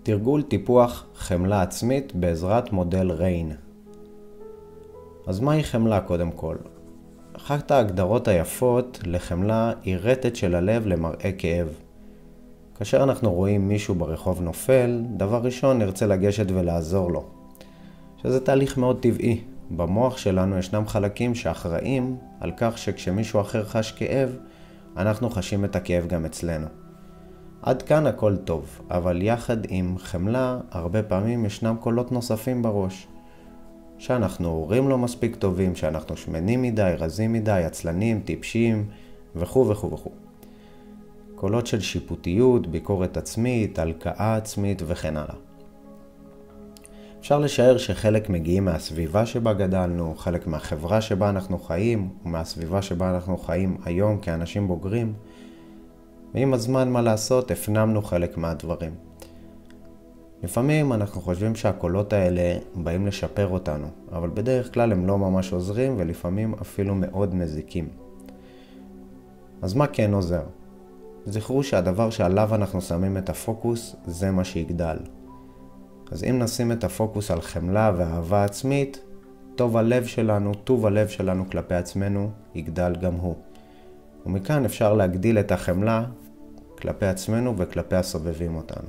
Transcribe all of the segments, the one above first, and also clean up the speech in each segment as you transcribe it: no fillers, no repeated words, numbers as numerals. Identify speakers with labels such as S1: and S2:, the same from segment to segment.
S1: תרגול טיפוח חמלה עצמית בעזרת מודל ריין. אז מהי חמלה קודם כל? אחת ההגדרות היפות לחמלה היא רטט של הלב למראה כאב. כאשר אנחנו רואים מישהו ברחוב נופל, דבר ראשון נרצה לגשת ולעזור לו. שזה תהליך מאוד טבעי. במוח שלנו ישנם חלקים שאחראים על כך שכשמישהו אחר חש כאב, אנחנו חשים את הכאב גם אצלנו. עד כאן הכל טוב, אבל יחד עם חמלה, הרבה פעמים ישנם קולות נוספים בראש. שאנחנו הורים לא מספיק טובים, שאנחנו שמנים מדי, רזים מדי, עצלנים, טיפשים וכו' וכו' וכו'. קולות של שיפוטיות, ביקורת עצמית, הלקאה עצמית וכן הלאה. אפשר לשער שחלק מגיעים מהסביבה שבה גדלנו, חלק מהחברה שבה אנחנו חיים, ומהסביבה שבה אנחנו חיים היום כאנשים בוגרים, ועם הזמן מה לעשות, הפנמנו חלק מהדברים. לפעמים אנחנו חושבים שהקולות האלה באים לשפר אותנו, אבל בדרך כלל הם לא ממש עוזרים ולפעמים אפילו מאוד מזיקים. אז מה כן עוזר? זכרו שהדבר שעליו אנחנו שמים את הפוקוס זה מה שיגדל. אז אם נשים את הפוקוס על חמלה ואהבה עצמית, טוב הלב שלנו כלפי עצמנו יגדל גם הוא. ומכאן אפשר להגדיל את החמלה כלפי עצמנו וכלפי הסובבים אותנו.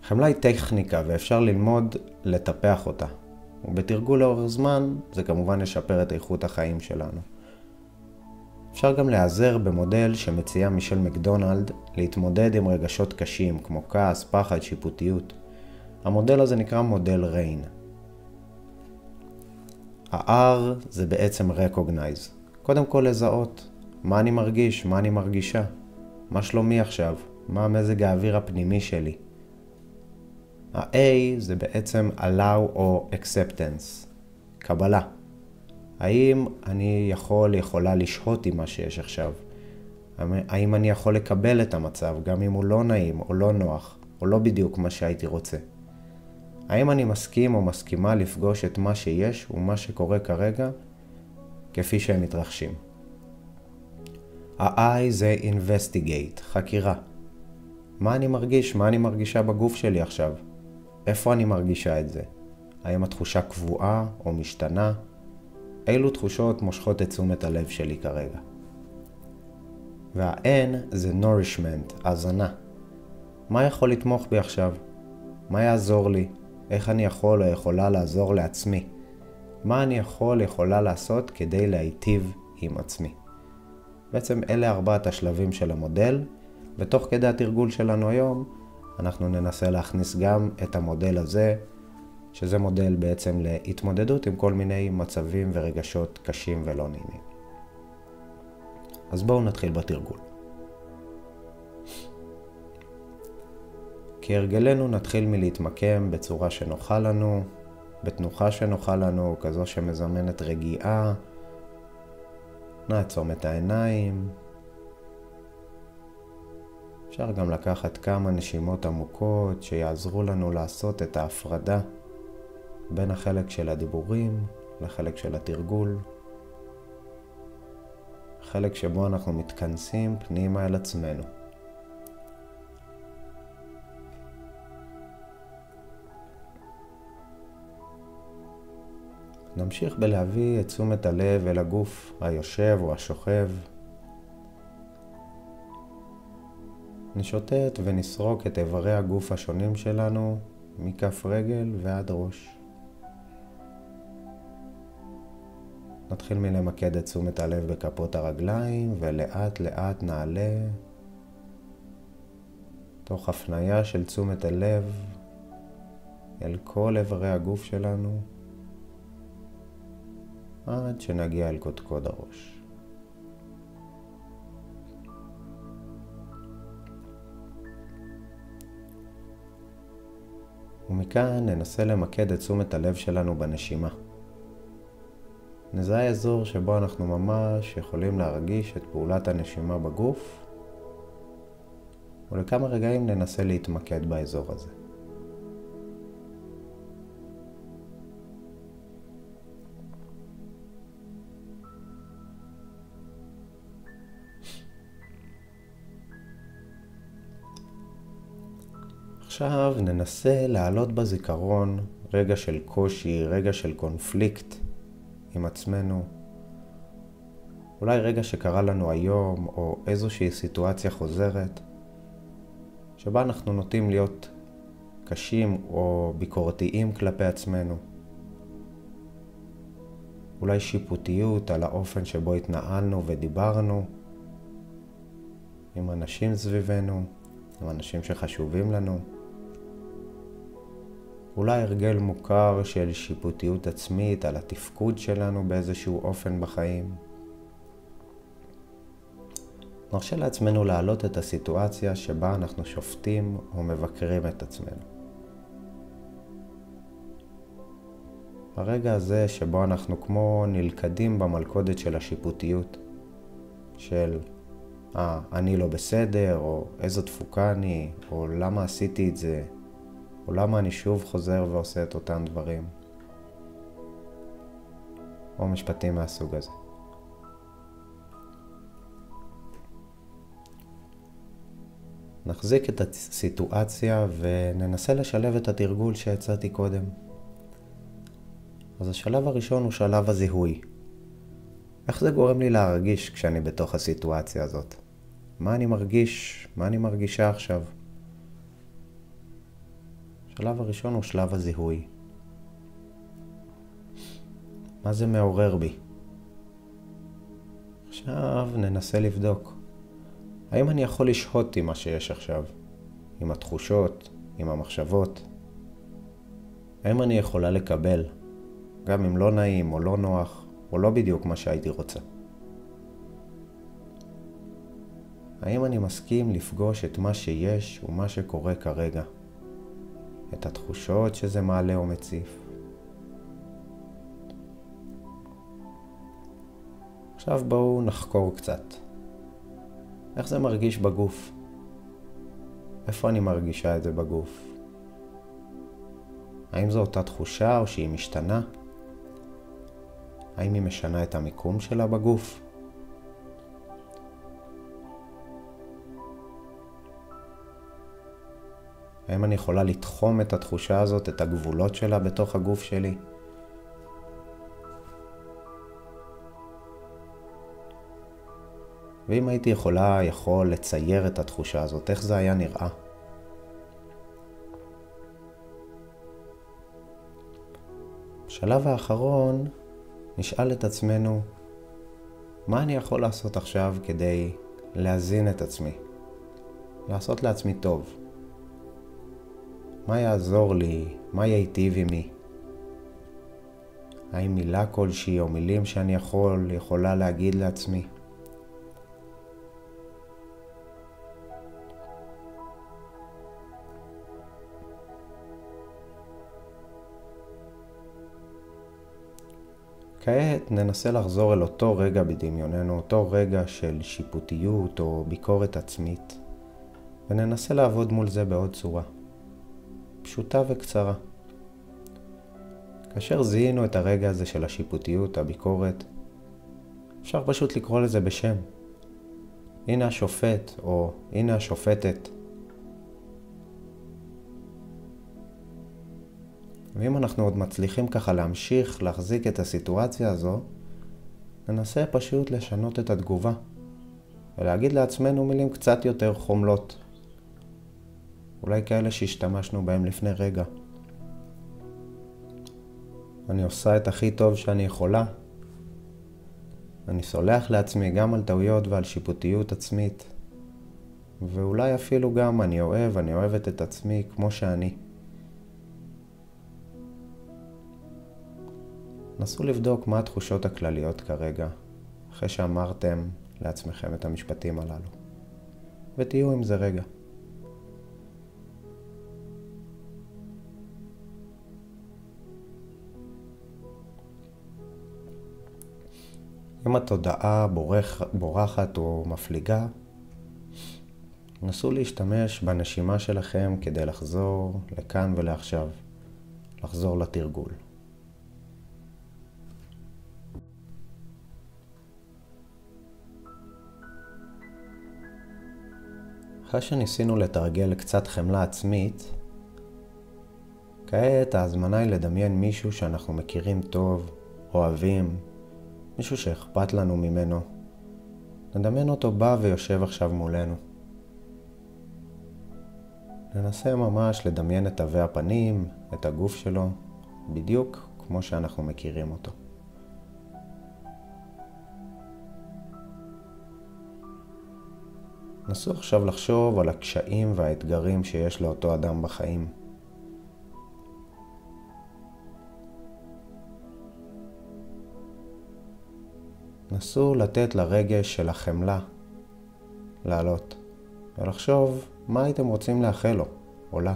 S1: חמלה היא טכניקה ואפשר ללמוד לטפח אותה. ובתרגול לאורך זמן זה כמובן ישפר את איכות החיים שלנו. אפשר גם להיעזר במודל שמציע מישל מקדונלד להתמודד עם רגשות קשים כמו כעס, פחד, שיפוטיות. המודל הזה נקרא מודל ריין. ה-R זה בעצם recognize. קודם כל לזהות. מה אני מרגיש? מה אני מרגישה? מה שלומי עכשיו? מה המזג האוויר הפנימי שלי? ה-A זה בעצם allow או acceptance. קבלה. האם אני יכולה לשהות עם מה שיש עכשיו? האם אני יכול לקבל את המצב גם אם הוא לא נעים או לא נוח או לא בדיוק מה שהייתי רוצה? האם אני מסכים או מסכימה לפגוש את מה שיש ומה שקורה כרגע כפי שהם מתרחשים? ה-I זה investigate, חקירה. מה אני מרגיש? מה אני מרגישה בגוף שלי עכשיו? איפה אני מרגישה את זה? האם התחושה קבועה או משתנה? אילו תחושות מושכות את תשומת הלב שלי כרגע? וה-N זה nourishment, הזנה. מה יכול לתמוך בי עכשיו? מה יעזור לי? איך אני יכול או יכולה לעזור לעצמי? מה אני יכולה לעשות כדי להיטיב עם עצמי? בעצם אלה 4 השלבים של המודל, ותוך כדי התרגול שלנו היום, אנחנו ננסה להכניס גם את המודל הזה, שזה מודל בעצם להתמודדות עם כל מיני מצבים ורגשות קשים ולא נעימים. אז בואו נתחיל בתרגול. כהרגלנו נתחיל מלהתמקם בצורה שנוחה לנו, בתנוחה שנוחה לנו, כזו שמזמנת רגיעה. נעצום את העיניים. אפשר גם לקחת כמה נשימות עמוקות שיעזרו לנו לעשות את ההפרדה בין החלק של הדיבורים לחלק של התרגול. חלק שבו אנחנו מתכנסים פנימה אל עצמנו. נמשיך בלהביא את תשומת הלב אל הגוף היושב או השוכב. נשוטט ונסרוק את איברי הגוף השונים שלנו מכף רגל ועד ראש. נתחיל מלמקד את תשומת הלב בכפות הרגליים ולאט לאט נעלה תוך הפניה של תשומת הלב אל כל איברי הגוף שלנו עד שנגיע אל קודקוד הראש. ומכאן ננסה למקד את תשומת הלב שלנו בנשימה. נזהה אזור שבו אנחנו ממש יכולים להרגיש את פעולת הנשימה בגוף, ולכמה רגעים ננסה להתמקד באזור הזה. עכשיו ננסה להעלות בזיכרון רגע של קושי, רגע של קונפליקט עם עצמנו. אולי רגע שקרה לנו היום או איזושהי סיטואציה חוזרת שבה אנחנו נוטים להיות קשים או ביקורתיים כלפי עצמנו. אולי שיפוטיות על האופן שבו התנהלנו ודיברנו עם אנשים סביבנו, עם אנשים שחשובים לנו. אולי הרגל מוכר של שיפוטיות עצמית על התפקוד שלנו באיזשהו אופן בחיים. נרשה לעצמנו להעלות את הסיטואציה שבה אנחנו שופטים או מבקרים את עצמנו. הרגע הזה שבו אנחנו כמו נלכדים במלכודת של השיפוטיות, של אני לא בסדר, או איזו תפוקה אני, או למה עשיתי את זה, או למה אני שוב חוזר ועושה את אותם דברים, או משפטים מהסוג הזה. נחזיק את הסיטואציה וננסה לשלב את התרגול שהצעתי קודם. אז השלב הראשון הוא שלב הזיהוי. איך זה גורם לי להרגיש כשאני בתוך הסיטואציה הזאת? מה אני מרגיש? מה אני מרגישה עכשיו? השלב הראשון הוא שלב הזיהוי. מה זה מעורר בי? עכשיו ננסה לבדוק. האם אני יכול לשהות עם מה שיש עכשיו? עם התחושות? עם המחשבות? האם אני יכולה לקבל? גם אם לא נעים או לא נוח, או לא בדיוק מה שהייתי רוצה. האם אני מסכים לפגוש את מה שיש ומה שקורה כרגע? את התחושות שזה מעלה או מציף? עכשיו בואו נחקור קצת. איך זה מרגיש בגוף? איפה אני מרגישה את זה בגוף? האם זו אותה תחושה או שהיא משתנה? האם היא משנה את המיקום שלה בגוף? האם אני יכולה לתחום את התחושה הזאת, את הגבולות שלה בתוך הגוף שלי? ואם הייתי יכול לצייר את התחושה הזאת, איך זה היה נראה? בשלב האחרון נשאל את עצמנו, מה אני יכול לעשות עכשיו כדי להזין את עצמי? לעשות לעצמי טוב. מה יעזור לי? מה ייטיב עימי? האם מילה כלשהי או מילים שאני יכולה להגיד לעצמי? כעת ננסה לחזור אל אותו רגע בדמיוננו, אותו רגע של שיפוטיות או ביקורת עצמית, וננסה לעבוד מול זה בעוד צורה, פשוטה וקצרה. כאשר זיהינו את הרגע הזה של השיפוטיות, הביקורת, אפשר פשוט לקרוא לזה בשם. הנה השופט או הנה השופטת. ואם אנחנו עוד מצליחים ככה להמשיך להחזיק את הסיטואציה הזו, ננסה פשוט לשנות את התגובה ולהגיד לעצמנו מילים קצת יותר חומלות. אולי כאלה שהשתמשנו בהם לפני רגע. אני עושה את הכי טוב שאני יכולה. אני סולח לעצמי גם על טעויות ועל שיפוטיות עצמית. ואולי אפילו גם אני אוהבת את עצמי כמו שאני. נסו לבדוק מה התחושות הכלליות כרגע, אחרי שאמרתם לעצמכם את המשפטים הללו. ותהיו עם זה רגע. אם התודעה בורחת או מפליגה, נסו להשתמש בנשימה שלכם כדי לחזור לכאן ולעכשיו, לחזור לתרגול. אחרי שניסינו לתרגל קצת חמלה עצמית, כעת ההזמנה היא לדמיין מישהו שאנחנו מכירים טוב, אוהבים, מישהו שאכפת לנו ממנו. נדמיין אותו בא ויושב עכשיו מולנו. ננסה ממש לדמיין את תווי הפנים, את הגוף שלו, בדיוק כמו שאנחנו מכירים אותו. נסו עכשיו לחשוב על הקשיים והאתגרים שיש לאותו אדם בחיים. נסו לתת לרגש של החמלה לעלות, ולחשוב מה הייתם רוצים לאחל לו או לה.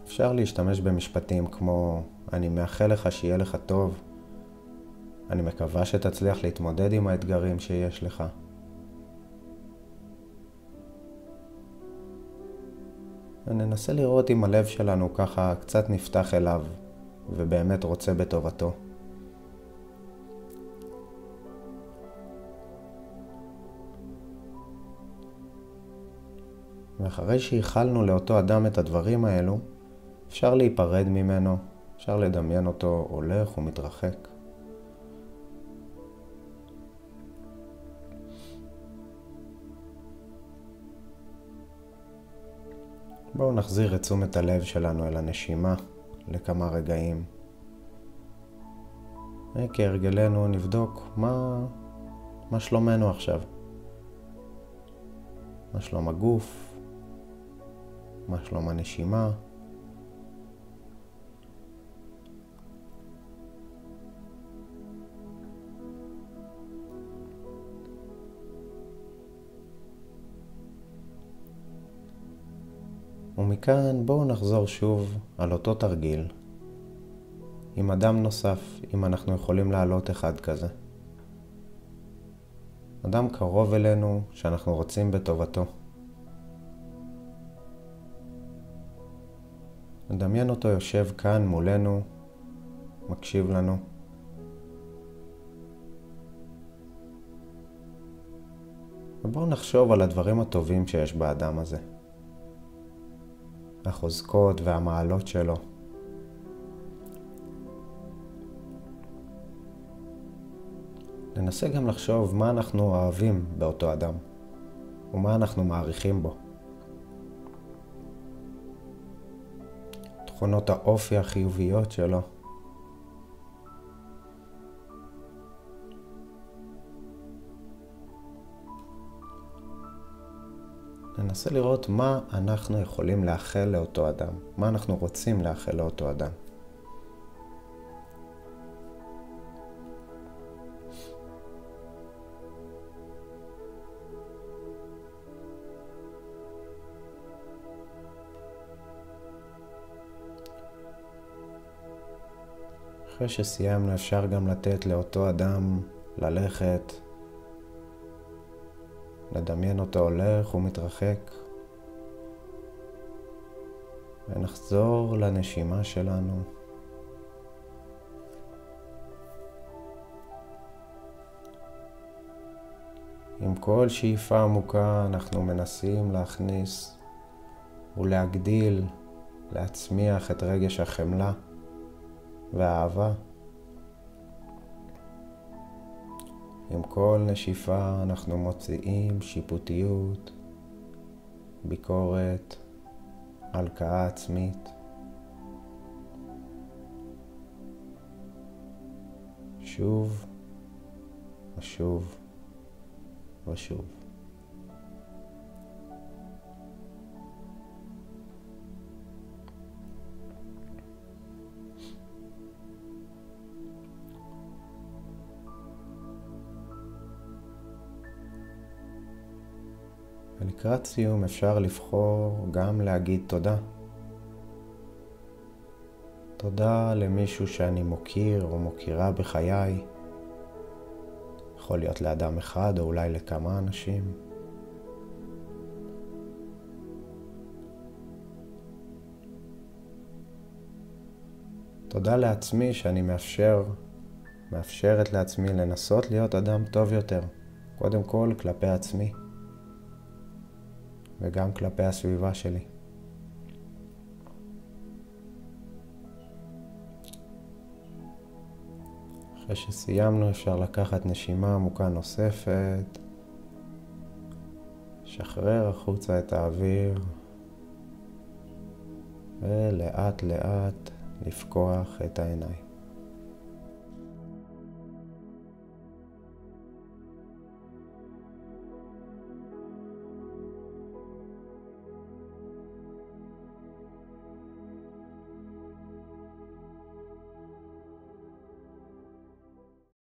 S1: אפשר להשתמש במשפטים כמו אני מאחל לך שיהיה לך טוב, אני מקווה שתצליח להתמודד עם האתגרים שיש לך. וננסה לראות אם הלב שלנו ככה קצת נפתח אליו ובאמת רוצה בטובתו. ואחרי שהחלנו לאותו אדם את הדברים האלו, אפשר להיפרד ממנו, אפשר לדמיין אותו הולך ומתרחק. בואו נחזיר את תשומת הלב שלנו אל הנשימה לכמה רגעים. כהרגלנו נבדוק מה שלומנו עכשיו. מה שלום הגוף? מה שלום הנשימה? ומכאן בואו נחזור שוב על אותו תרגיל עם אדם נוסף, אם אנחנו יכולים לעלות אחד כזה. אדם קרוב אלינו שאנחנו רוצים בטובתו. נדמיין אותו יושב כאן מולנו, מקשיב לנו. ובואו נחשוב על הדברים הטובים שיש באדם הזה. החוזקות והמעלות שלו. ננסה גם לחשוב מה אנחנו אוהבים באותו אדם, ומה אנחנו מעריכים בו. תכונות האופי החיוביות שלו. ננסה לראות מה אנחנו יכולים לאחל לאותו אדם, מה אנחנו רוצים לאחל לאותו אדם. אחרי שסיימנו אפשר גם לתת לאותו אדם ללכת, לדמיין אותו הולך ומתרחק, ונחזור לנשימה שלנו. עם כל שאיפה עמוקה אנחנו מנסים להכניס ולהגדיל, להצמיח את רגש החמלה והאהבה. עם כל נשיפה אנחנו מוציאים שיפוטיות, ביקורת, הלקאה עצמית. שוב ושוב ושוב. ולקראת סיום אפשר לבחור גם להגיד תודה. תודה למישהו שאני מוקיר או מוקירה בחיי. יכול להיות לאדם אחד או אולי לכמה אנשים. תודה לעצמי שאני מאפשרת לעצמי לנסות להיות אדם טוב יותר, קודם כל כלפי עצמי. וגם כלפי הסביבה שלי. אחרי שסיימנו אפשר לקחת נשימה עמוקה נוספת, שחרר החוצה את האוויר, ולאט לאט לפקוח את העיניים.